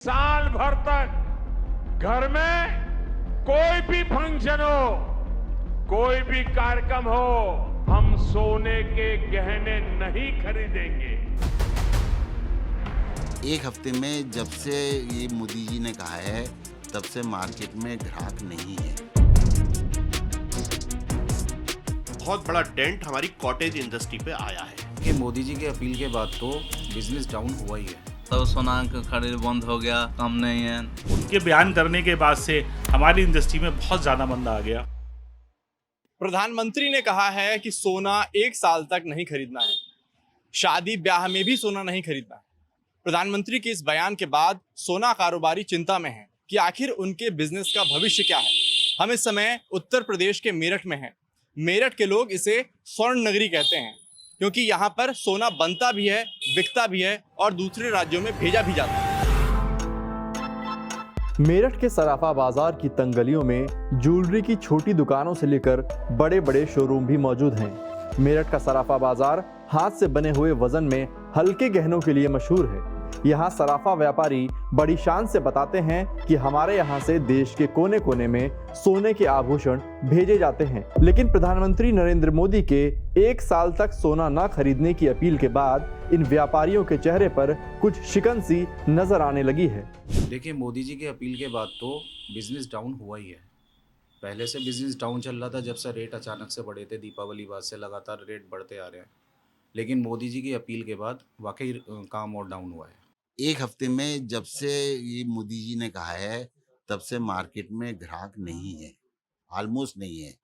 साल भर तक घर में कोई भी फंक्शन हो, कोई भी कार्यक्रम हो, हम सोने के गहने नहीं खरीदेंगे। एक हफ्ते में जब से ये मोदी जी ने कहा है तब से मार्केट में ग्राहक नहीं है। बहुत बड़ा डेंट हमारी कॉटेज इंडस्ट्री पे आया है कि मोदी जी की अपील के बाद तो बिजनेस डाउन हुआ ही है। तो सोना का खरीद बंद हो गया, कम नहीं है। उनके बयान करने के बाद से हमारी इंडस्ट्री में बहुत ज्यादा मंदा आ गया। प्रधानमंत्री ने कहा है कि सोना 1 साल तक नहीं खरीदना है, शादी ब्याह में भी सोना नहीं खरीदना है। प्रधानमंत्री के इस बयान के बाद सोना कारोबारी चिंता में हैं कि आखिर उनके बिजनेस का भविष्य क्या है। हम इस समय उत्तर प्रदेश के मेरठ में हैं। मेरठ के लोग इसे स्वर्ण नगरी कहते हैं क्योंकि यहाँ पर सोना बनता भी है, बिकता भी है और दूसरे राज्यों में भेजा भी जाता है। मेरठ के सराफा बाजार की तंग गलियों में ज्वेलरी की छोटी दुकानों से लेकर बड़े बड़े शोरूम भी मौजूद हैं। मेरठ का सराफा बाजार हाथ से बने हुए वजन में हल्के गहनों के लिए मशहूर है। यहाँ सराफा व्यापारी बड़ी शान से बताते हैं कि हमारे यहाँ से देश के कोने कोने में सोने के आभूषण भेजे जाते हैं। लेकिन प्रधानमंत्री नरेंद्र मोदी के 1 साल तक सोना न खरीदने की अपील के बाद इन व्यापारियों के चेहरे पर कुछ शिकन सी नजर आने लगी है। देखिए, मोदी जी की अपील के बाद तो बिजनेस डाउन हुआ ही है। पहले से बिजनेस डाउन चल रहा था जब से रेट अचानक से बढ़े थे। दीपावली बाद से लगातार रेट बढ़ते आ रहे हैं, लेकिन मोदी जी की अपील के बाद वाकई काम और डाउन हुआ है। एक हफ्ते में जब से ये मोदी जी ने कहा है तब से मार्केट में ग्राहक नहीं है, ऑलमोस्ट नहीं है।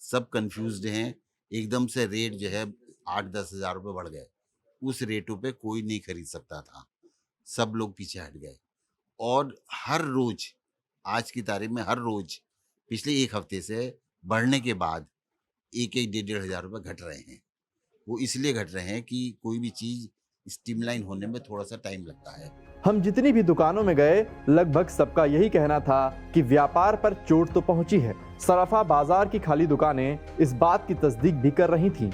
सब कंफ्यूज्ड हैं। एकदम से रेट जो है 8-10 हज़ार रुपये बढ़ गए। उस रेटों पे कोई नहीं खरीद सकता था, सब लोग पीछे हट गए। और हर रोज, आज की तारीख में हर रोज पिछले एक हफ्ते से बढ़ने के बाद 1-1, 1.5 हज़ार रुपये घट रहे हैं। वो इसलिए घट रहे हैं कि कोई भी चीज़ स्ट्रीमलाइन होने में थोड़ा सा टाइम लगता है। हम जितनी भी दुकानों में गए, लगभग सबका यही कहना था कि व्यापार पर चोट तो पहुंची है। सराफा बाजार की खाली दुकानें इस बात की तस्दीक भी कर रही थीं।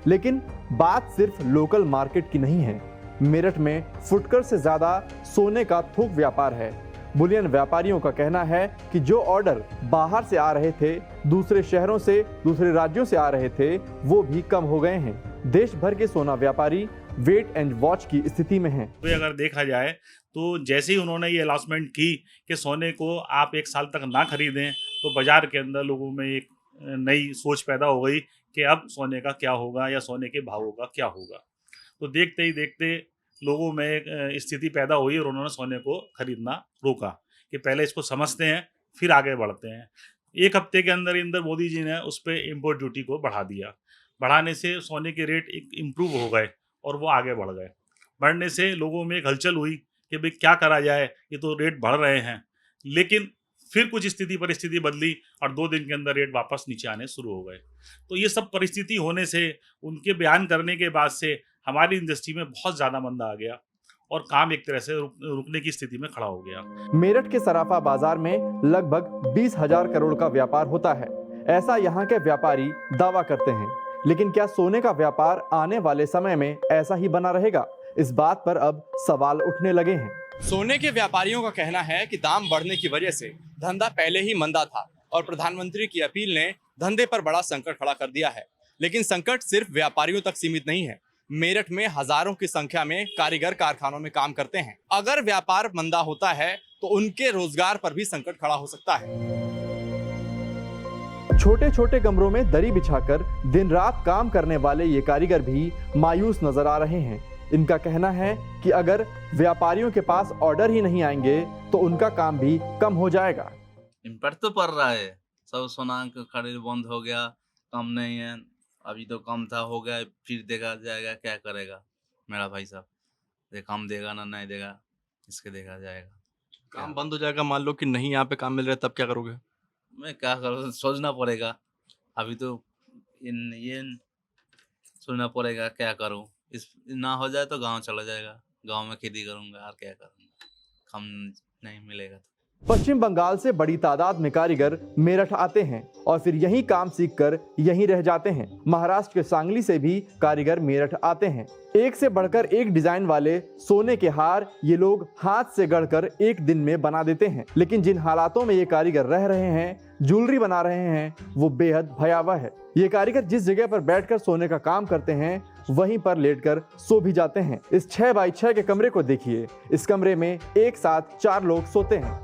लेकिन बात सिर्फ लोकल मार्केट की नहीं है। मेरठ में फुटकर से ज्यादा सोने का थोक व्यापार है। बुलियन व्यापारियों का कहना है कि जो ऑर्डर बाहर से आ रहे थे, दूसरे शहरों से, दूसरे राज्यों से आ रहे थे, वो भी कम हो गए हैं। देश भर के सोना व्यापारी वेट एंड वॉच की स्थिति में हैं। तो अगर देखा जाए तो जैसे ही उन्होंने ये अनाउंसमेंट की कि सोने को आप 1 साल तक ना खरीदें, तो बाजार के अंदर लोगों में एक नई सोच पैदा हो गई कि अब सोने का क्या होगा या सोने के भावों का क्या होगा। तो देखते ही देखते लोगों में एक स्थिति पैदा हुई और उन्होंने सोने को खरीदना रोका कि पहले इसको समझते हैं फिर आगे बढ़ते हैं। एक हफ्ते के अंदर मोदी जी ने उस पर इम्पोर्ट ड्यूटी को बढ़ा दिया। बढ़ाने से सोने के रेट एक इम्प्रूव हो गए और वो आगे बढ़ गए। बढ़ने से लोगों में एक हलचल हुई कि भाई क्या करा जाए, ये तो रेट बढ़ रहे हैं। लेकिन फिर कुछ स्थिति परिस्थिति बदली और 2 दिन के अंदर रेट वापस नीचे आने शुरू हो गए। तो ये सब परिस्थिति होने से, उनके बयान करने के बाद से हमारी इंडस्ट्री में बहुत ज़्यादा मंदा आ गया और काम एक तरह से रुकने की स्थिति में खड़ा हो गया। मेरठ के सराफा बाजार में लगभग 20,000 करोड़ का व्यापार होता है, ऐसा यहाँ के व्यापारी दावा करते हैं। लेकिन क्या सोने का व्यापार आने वाले समय में ऐसा ही बना रहेगा? इस बात पर अब सवाल उठने लगे हैं। सोने के व्यापारियों का कहना है कि दाम बढ़ने की वजह से धंधा पहले ही मंदा था और प्रधानमंत्री की अपील ने धंधे पर बड़ा संकट खड़ा कर दिया है। लेकिन संकट सिर्फ व्यापारियों तक सीमित नहीं है। मेरठ में हजारों की संख्या में कारीगर कारखानों में काम करते हैं। अगर व्यापार मंदा होता है तो उनके रोजगार पर भी संकट खड़ा हो सकता है। छोटे छोटे कमरों में दरी बिछाकर दिन रात काम करने वाले ये कारीगर भी मायूस नजर आ रहे हैं। इनका कहना है कि अगर व्यापारियों के पास ऑर्डर ही नहीं आएंगे तो उनका काम भी कम हो जाएगा। इम्पैक्ट तो पड़ रहा है। सब सोना का खरीद बंद हो गया, कम नहीं है। अभी तो कम था, हो गया, फिर देखा जाएगा क्या करेगा मेरा भाई साहब। काम देगा ना नहीं देगा, इसके देखा जाएगा। काम बंद हो जाएगा, मान लो कि नहीं यहाँ पे काम मिल रहा है, तब क्या करोगे? मैं क्या करूँ, सोचना पड़ेगा। अभी तो ये सोचना पड़ेगा क्या करूँ। इस ना हो जाए तो गांव चला जाएगा, गांव में खेती करूँगा और क्या करूँगा, काम नहीं मिलेगा तो। पश्चिम बंगाल से बड़ी तादाद में कारीगर मेरठ आते हैं और फिर यहीं काम सीखकर यहीं रह जाते हैं। महाराष्ट्र के सांगली से भी कारीगर मेरठ आते हैं। एक से बढ़कर एक डिजाइन वाले सोने के हार ये लोग हाथ से गढ़कर एक दिन में बना देते हैं। लेकिन जिन हालातों में ये कारीगर रह रहे हैं, ज्वेलरी बना रहे हैं, वो बेहद भयावह है। ये कारीगर जिस जगह पर बैठकर सोने का काम करते हैं, वहीं पर लेटकर सो भी जाते हैं। इस 6 बाई 6 के कमरे को देखिए। इस कमरे में एक साथ 4 लोग सोते हैं।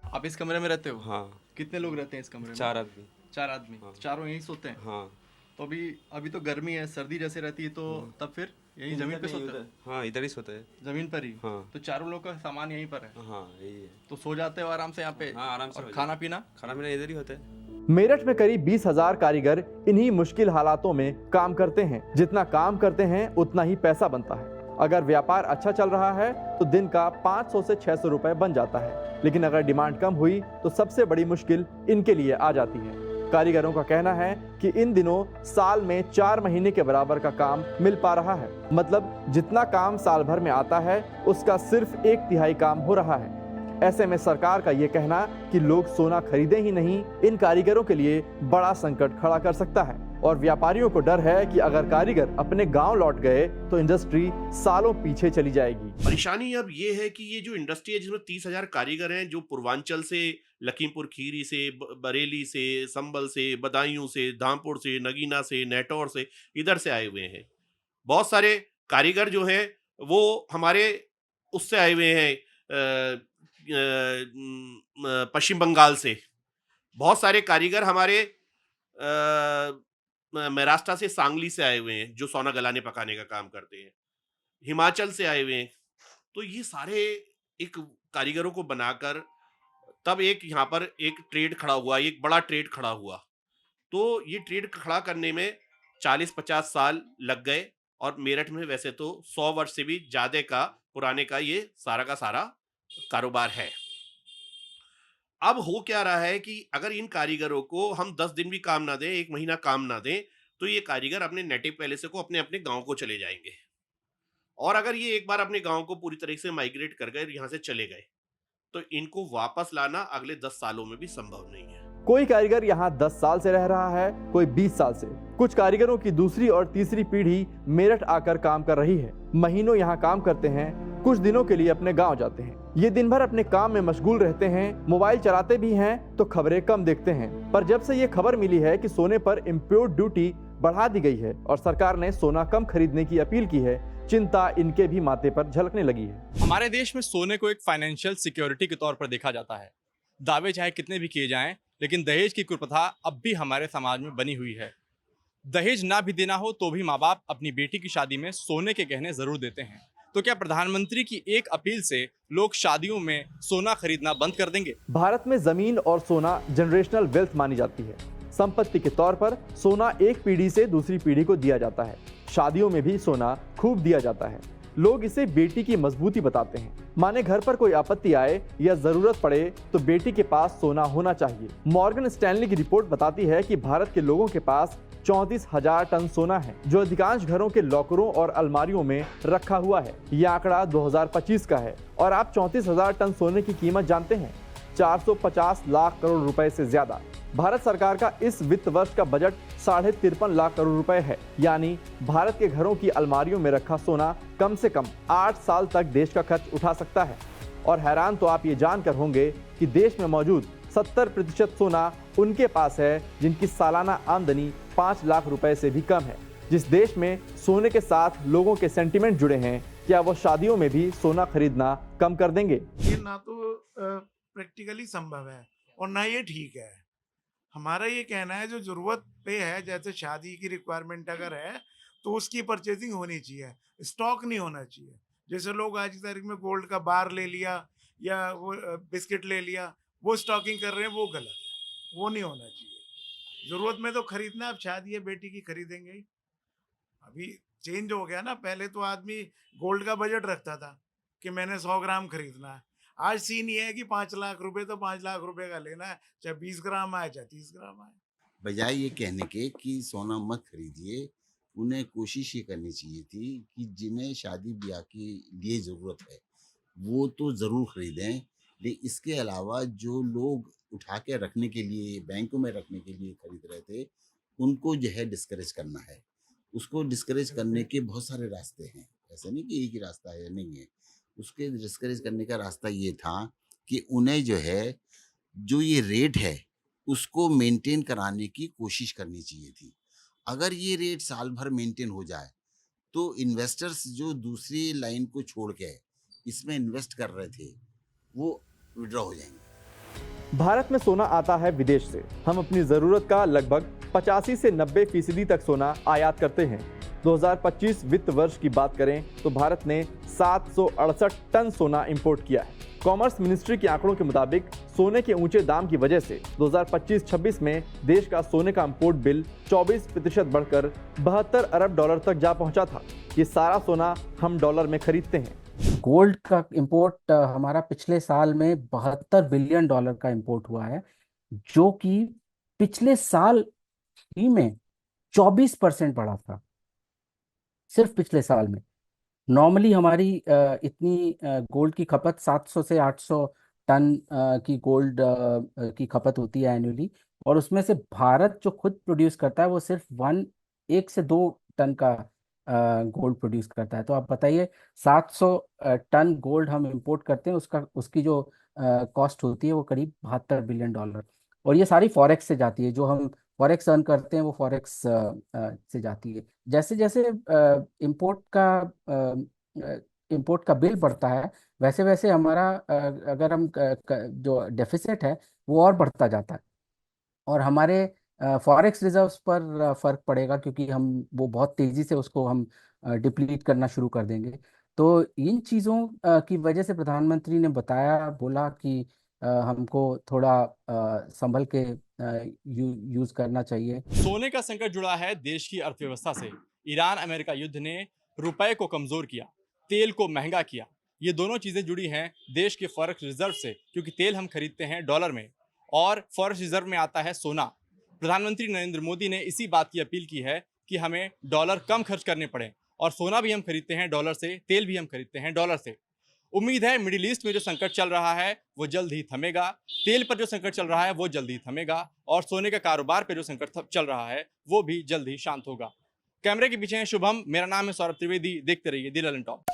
आप इस कमरे में रहते हो? हाँ, कितने लोग रहते हैं इस कमरे में? 4 आदमी। 4 आदमी। हाँ। चारों यहीं सोते हैं? हाँ। तो अभी तो गर्मी है, सर्दी जैसे रहती है, तो तब फिर यहीं जमीन पे सोते हैं? हाँ, इधर ही सोते हैं। जमीन पर ही? हाँ। तो चारों लोग का सामान यहीं पर है? हाँ, यही है। तो सो जाते हो आराम से यहाँ पे? हाँ, आराम से। और खाना पीना? खाना पीना इधर ही होता है। मेरठ में करीब 20,000 कारीगर इन्हीं मुश्किल हालातों में काम करते हैं। जितना काम करते हैं उतना ही पैसा बनता है। अगर व्यापार अच्छा चल रहा है तो दिन का 500 से 600 रुपए बन जाता है। लेकिन अगर डिमांड कम हुई तो सबसे बड़ी मुश्किल इनके लिए आ जाती है। कारीगरों का कहना है कि इन दिनों साल में 4 महीने के बराबर का काम मिल पा रहा है। मतलब जितना काम साल भर में आता है उसका सिर्फ 1/3 काम हो रहा है। ऐसे में सरकार का ये कहना कि लोग सोना खरीदें ही नहीं, इन कारीगरों के लिए बड़ा संकट खड़ा कर सकता है। और व्यापारियों को डर है कि अगर कारीगर अपने गांव लौट गए तो इंडस्ट्री सालों पीछे चली जाएगी। परेशानी अब ये है कि ये जो इंडस्ट्री है जिसमें 30,000 कारीगर हैं, जो पूर्वांचल से, लखीमपुर खीरी से, बरेली से, संभल से, बदायूं से, धामपुर से, नगीना से, नेटौर से, इधर से आए हुए हैं। बहुत सारे कारीगर जो हैं वो हमारे उससे आए हुए हैं, पश्चिम बंगाल से। बहुत सारे कारीगर हमारे महाराष्ट्र से, सांगली से आए हुए हैं, जो सोना गलाने पकाने का काम करते हैं। हिमाचल से आए हुए हैं। तो ये सारे एक कारीगरों को बनाकर तब एक यहाँ पर एक ट्रेड खड़ा हुआ, एक बड़ा ट्रेड खड़ा हुआ। तो ये ट्रेड खड़ा करने में 40-50 साल लग गए। और मेरठ में वैसे तो 100 वर्ष से भी ज्यादा का पुराने का ये सारा का सारा कारोबार है। अब हो क्या रहा है कि अगर इन कारीगरों को हम 10 दिन भी काम ना दें, 1 महीना काम ना दें, तो ये कारीगर अपने नेटिव पैलेस को अपने अपने गांव को चले जाएंगे। और अगर ये एक बार अपने गांव को पूरी तरह से माइग्रेट कर गए, यहाँ से चले गए, तो इनको वापस लाना अगले 10 सालों में भी संभव नहीं है। कोई कारीगर यहाँ 10 साल से रह रहा है, कोई 20 साल से। कुछ कारीगरों की दूसरी और तीसरी पीढ़ी मेरठ आकर काम कर रही है। महीनों यहाँ काम करते हैं, कुछ दिनों के लिए अपने गांव जाते हैं। ये दिन भर अपने काम में मशगूल रहते हैं, मोबाइल चलाते भी हैं तो खबरें कम देखते हैं। पर जब से ये खबर मिली है कि सोने पर इम्पोर्ट ड्यूटी बढ़ा दी गई है और सरकार ने सोना कम खरीदने की अपील की है, चिंता इनके भी माथे पर झलकने लगी है। हमारे देश में सोने को एक फाइनेंशियल सिक्योरिटी के तौर पर देखा जाता है। दावे चाहे कितने भी किए जाएं, लेकिन दहेज की कुप्रथा अब भी हमारे समाज में बनी हुई है। दहेज ना भी देना हो तो भी माँ बाप अपनी बेटी की शादी में सोने के गहने जरूर देते हैं। तो क्या प्रधानमंत्री की एक अपील से लोग शादियों में सोना खरीदना बंद कर देंगे? भारत में जमीन और सोना जनरेशनल वेल्थ मानी जाती है। संपत्ति के तौर पर सोना एक पीढ़ी से दूसरी पीढ़ी को दिया जाता है। शादियों में भी सोना खूब दिया जाता है। लोग इसे बेटी की मजबूती बताते हैं। माने घर पर कोई आपत्ति आए या जरूरत पड़े तो बेटी के पास सोना होना चाहिए। मॉर्गन स्टैनली की रिपोर्ट बताती है कि भारत के लोगों के पास 34,000 टन सोना है, जो अधिकांश घरों के लॉकरों और अलमारियों में रखा हुआ है। यह आंकड़ा 2025 का है। और आप 34,000 टन सोने की कीमत जानते हैं? 450 लाख करोड़ रुपए से ज्यादा। भारत सरकार का इस वित्त वर्ष का बजट 53.5 लाख करोड़ रुपए है। यानी भारत के घरों की अलमारियों में रखा सोना कम से कम 8 साल तक देश का खर्च उठा सकता है। और हैरान तो आप ये जानकर होंगे कि देश में मौजूद 70% सोना उनके पास है जिनकी सालाना आमदनी 5 लाख रुपए से भी कम है। जिस देश में सोने के साथ लोगों के सेंटिमेंट जुड़े हैं, क्या वो शादियों में भी सोना खरीदना कम कर देंगे? ये ना तो प्रैक्टिकली संभव है और ना ये ठीक है। हमारा ये कहना है जो जरूरत पे है, जैसे शादी की रिक्वायरमेंट अगर है तो उसकी परचेजिंग होनी चाहिए, स्टॉक नहीं होना चाहिए। जैसे लोग आज की तारीख में गोल्ड का बार ले लिया या वो बिस्किट ले लिया, वो स्टॉकिंग कर रहे हैं, वो गलत है, वो नहीं होना चाहिए। जरूरत में तो खरीदना, अब शादी है बेटी की खरीदेंगे ही। अभी चेंज हो गया ना, पहले तो आदमी गोल्ड का बजट रखता था कि मैंने 100 ग्राम खरीदना है। आज सीन ये है कि 5 लाख रुपए तो 5 लाख रुपए का लेना है, चाहे 20 ग्राम आए चाहे 30 ग्राम आए। बजाय ये कहने के कि सोना मत खरीदिए, उन्हें कोशिश ये करनी चाहिए थी कि जिन्हें शादी ब्याह के लिए ज़रूरत है वो तो ज़रूर खरीदें, लेकिन इसके अलावा जो लोग उठा के रखने के लिए, बैंकों में रखने के लिए खरीद रहे थे, उनको जो है डिस्करेज करना है। उसको डिस्करेज करने के बहुत सारे रास्ते हैं, ऐसा नहीं कि एक ही रास्ता है, नहीं है। उसके डिस्करेज करने का रास्ता ये था कि उन्हें जो है, जो ये रेट है, उसको मेंटेन कराने की कोशिश करनी चाहिए थी। अगर ये रेट साल भर मेंटेन हो जाए, तो इन्वेस्टर्स जो दूसरी लाइन को छोड़ के इसमें इन्वेस्ट कर रहे थे, वो विड्रॉ हो जाएंगे। भारत में सोना आता है विदेश से। हम अपनी ज़रूरत का लगभग 85 से 90% तक सोना आयात करते हैं। 2025 वित्त वर्ष की बात करें तो भारत ने 768 टन सोना इंपोर्ट किया है। कॉमर्स मिनिस्ट्री के आंकड़ों के मुताबिक सोने के ऊंचे दाम की वजह से 2025-26 में देश का सोने का इंपोर्ट बिल 24% बढ़कर 72 अरब डॉलर तक जा पहुंचा था। ये सारा सोना हम डॉलर में खरीदते हैं। गोल्ड का इंपोर्ट हमारा पिछले साल में 72 बिलियन डॉलर का इंपोर्ट हुआ है, जो कि पिछले साल ही में 24% बढ़ा था, सिर्फ पिछले साल में। नॉर्मली हमारी इतनी गोल्ड की खपत 700 से 800 टन की गोल्ड की खपत होती है एनुअली, और उसमें से भारत जो खुद प्रोड्यूस करता है वो सिर्फ 1 से 2 टन का गोल्ड प्रोड्यूस करता है। तो आप बताइए 700 टन गोल्ड हम इंपोर्ट करते हैं, उसकी जो कॉस्ट होती है वो करीब 72 बिलियन डॉलर। और ये सारी फॉरेक्स से जाती है, जो हम फॉरेक्स अर्न करते हैं वो फॉरेक्स से जाती है। जैसे जैसे इंपोर्ट का बिल बढ़ता है, वैसे वैसे हमारा अगर हम जो डेफिसिट है वो और बढ़ता जाता है, और हमारे फॉरेक्स रिजर्व्स पर फर्क पड़ेगा, क्योंकि हम वो बहुत तेजी से उसको हम डिप्लीट करना शुरू कर देंगे। तो इन चीज़ों की वजह से प्रधानमंत्री ने बोला कि हमको थोड़ा संभल के यूज़ करना चाहिए। सोने का संकट जुड़ा है देश की अर्थव्यवस्था से। ईरान अमेरिका युद्ध ने रुपए को कमजोर किया, तेल को महंगा किया। ये दोनों चीजें जुड़ी हैं देश के फॉरेक्स रिजर्व से, क्योंकि तेल हम खरीदते हैं डॉलर में और फॉरेक्स रिजर्व में आता है सोना। प्रधानमंत्री नरेंद्र मोदी ने इसी बात की अपील की है कि हमें डॉलर कम खर्च करने पड़े, और सोना भी हम खरीदते हैं डॉलर से, तेल भी हम खरीदते हैं डॉलर से। उम्मीद है मिडिल ईस्ट में जो संकट चल रहा है वो जल्द ही थमेगा, तेल पर जो संकट चल रहा है वो जल्द ही थमेगा, और सोने का कारोबार पर जो संकट चल रहा है वो भी जल्द ही शांत होगा। कैमरे के पीछे है शुभम, मेरा नाम है सौरभ त्रिवेदी। देखते रहिए दी ललन टॉप।